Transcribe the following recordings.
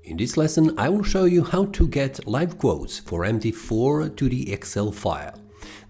In this lesson, I will show you how to get live quotes for MT4 to the Excel file.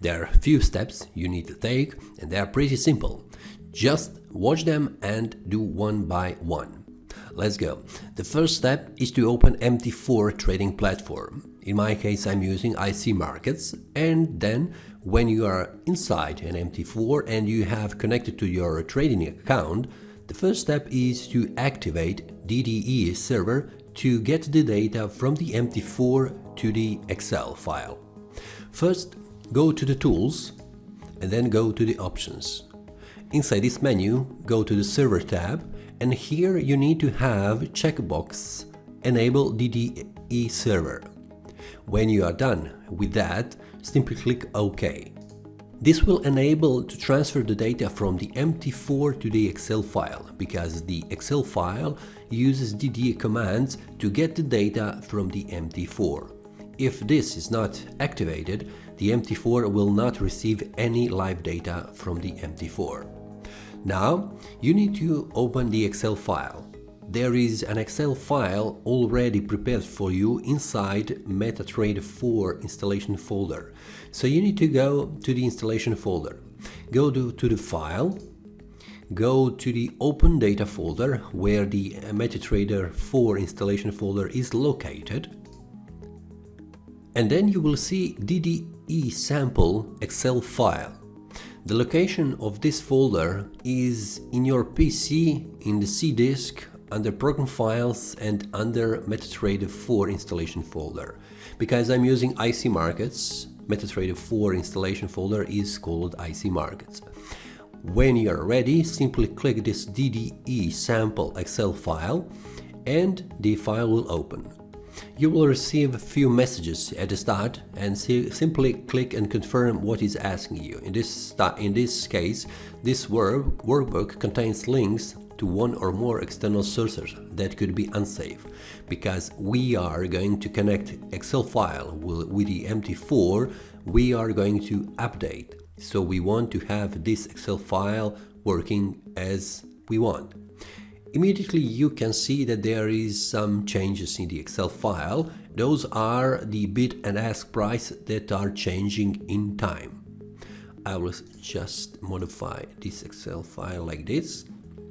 There are a few steps you need to take and they are pretty simple. Just watch them and do one by one. Let's go. The first step is to open MT4 trading platform. In my case, I'm using IC Markets, and then when you are inside an MT4 and you have connected to your trading account, the first step is to activate DDE Server to get the data from the MT4 to the Excel file. First, go to the Tools and then go to the Options. Inside this menu, go to the Server tab, and here you need to have checkbox Enable DDE Server. When you are done with that, simply click OK. This will enable to transfer the data from the MT4 to the Excel file, because the Excel file uses DDE commands to get the data from the MT4. If this is not activated, the MT4 will not receive any live data from the MT4. Now, you need to open the Excel file. There is an Excel file already prepared for you inside MetaTrader 4 installation folder. So you need to go to the installation folder. Go to the file, go to the Open Data folder where the MetaTrader 4 installation folder is located. And then you will see DDE-Sample Excel file. The location of this folder is in your PC in the C disk, under Program Files and under MetaTrader 4 installation folder. Because I'm using IC Markets, MetaTrader 4 installation folder is called IC Markets. When you are ready, simply click this DDE-Sample Excel file and the file will open. You will receive a few messages at the start and simply click and confirm what is asking you. In this case, this workbook contains links to one or more external sources that could be unsafe, because we are going to connect Excel file with the MT4, we are going to update. So we want to have this Excel file working as we want. Immediately you can see that there is some changes in the Excel file. Those are the bid and ask price that are changing in time. I will just modify this Excel file like this,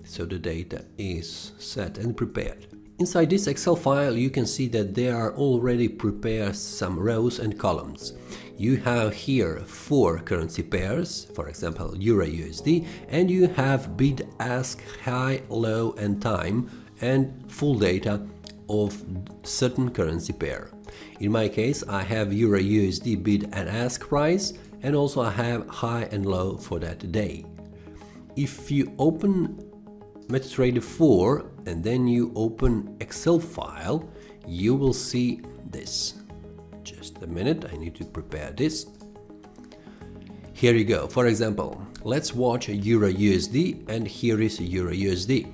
so the data is set and prepared. Inside this Excel file you can see that there are already prepared some rows and columns. You have here 4 currency pairs, for example Euro USD, and you have bid, ask, high, low and time, and full data of certain currency pair. In my case I have Euro USD bid and ask price, and also I have high and low for that day. If you open MetaTrader 4 and then you open Excel file, you will see this. Just a minute, I need to prepare this. Here you go. For example, let's watch Euro USD, and here is Euro USD.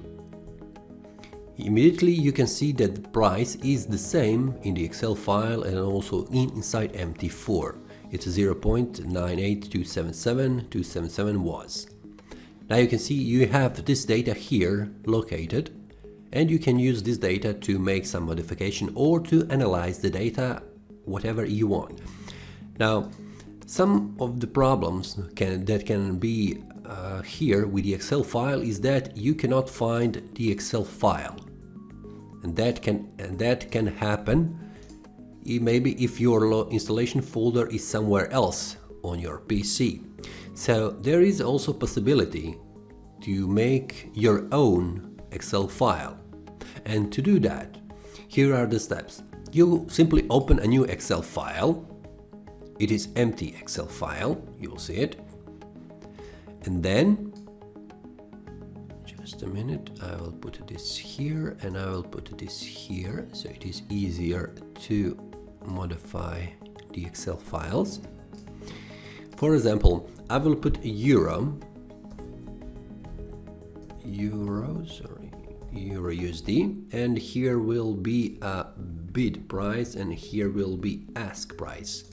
Immediately you can see that the price is the same in the Excel file and also inside MT4. It's 0.98277 was. Now you can see you have this data here located, and you can use this data to make some modification or to analyze the data, whatever you want. Now, some of the problems that can be here with the Excel file is that you cannot find the Excel file, and that can happen maybe if your installation folder is somewhere else on your PC. So there is also possibility to make your own Excel file, and to do that, here are the steps. You simply open a new Excel file. It is empty Excel file, you will see it, and then just a minute, I will put this here and I will put this here, so it is easier to modify the Excel files. For example, I will put Euro USD, and here will be a bid price and here will be ask price.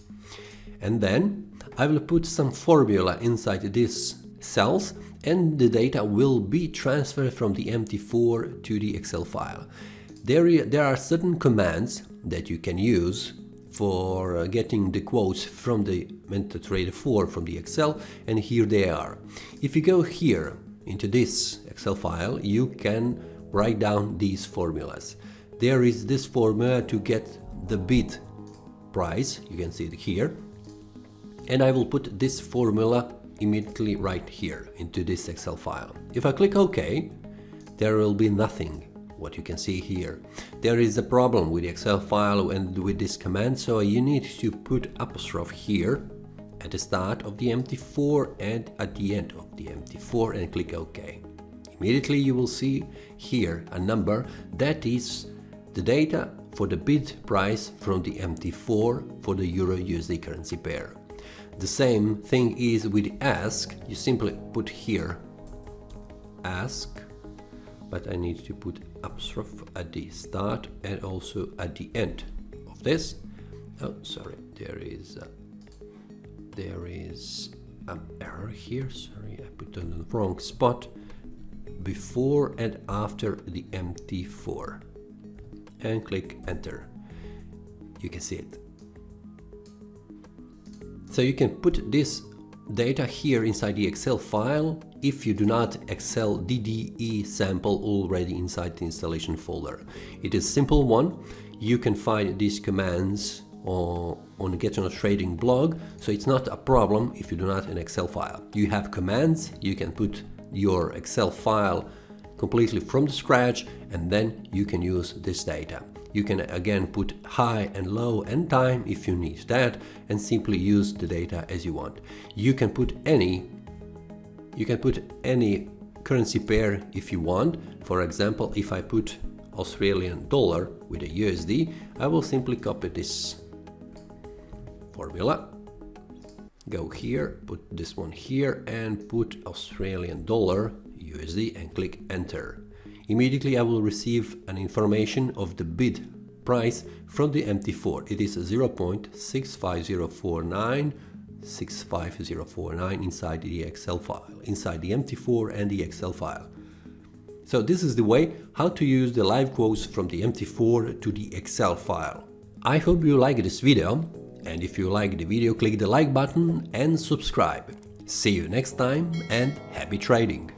And then I will put some formula inside these cells, and the data will be transferred from the MT4 to the Excel file. There are certain commands that you can use for getting the quotes from the MT4 from the Excel, and here they are. If you go here into this Excel file, you can write down these formulas. There is this formula to get the bid price, you can see it here, and I will put this formula immediately right here into this Excel file. If I click OK, there will be nothing what you can see here. There is a problem with the Excel file and with this command, so you need to put apostrophe here at the start of the MT4 and at the end of the MT4 and click OK. Immediately you will see here a number that is the data for the bid price from the MT4 for the Euro USD currency pair. The same thing is with ask. You simply put here ask, but I need to put apostrophe at the start and also at the end of this. Oh, sorry, there is an error here. Sorry, I put it on the wrong spot. Before and after the MT4, and click enter. You can see it. So you can put this data here inside the Excel file if you do not Excel DDE-Sample already inside the installation folder. It is a simple one. You can find these commands on Get On Trading blog, so it's not a problem if you do not an Excel file. You have commands, you can put your Excel file completely from the scratch, and then you can use this data. You can again put high and low and time if you need that, and simply use the data as you want. You can put any currency pair if you want. For example, if I put Australian dollar with a USD, I will simply copy this formula, go here, put this one here and put Australian dollar USD and click enter. Immediately I will receive an information of the bid price from the MT4. It is 0.65049 inside the Excel file, inside the MT4 and the Excel file. So this is the way how to use the live quotes from the MT4 to the Excel file. I hope you like this video, and if you like the video, click the like button and subscribe. See you next time and happy trading!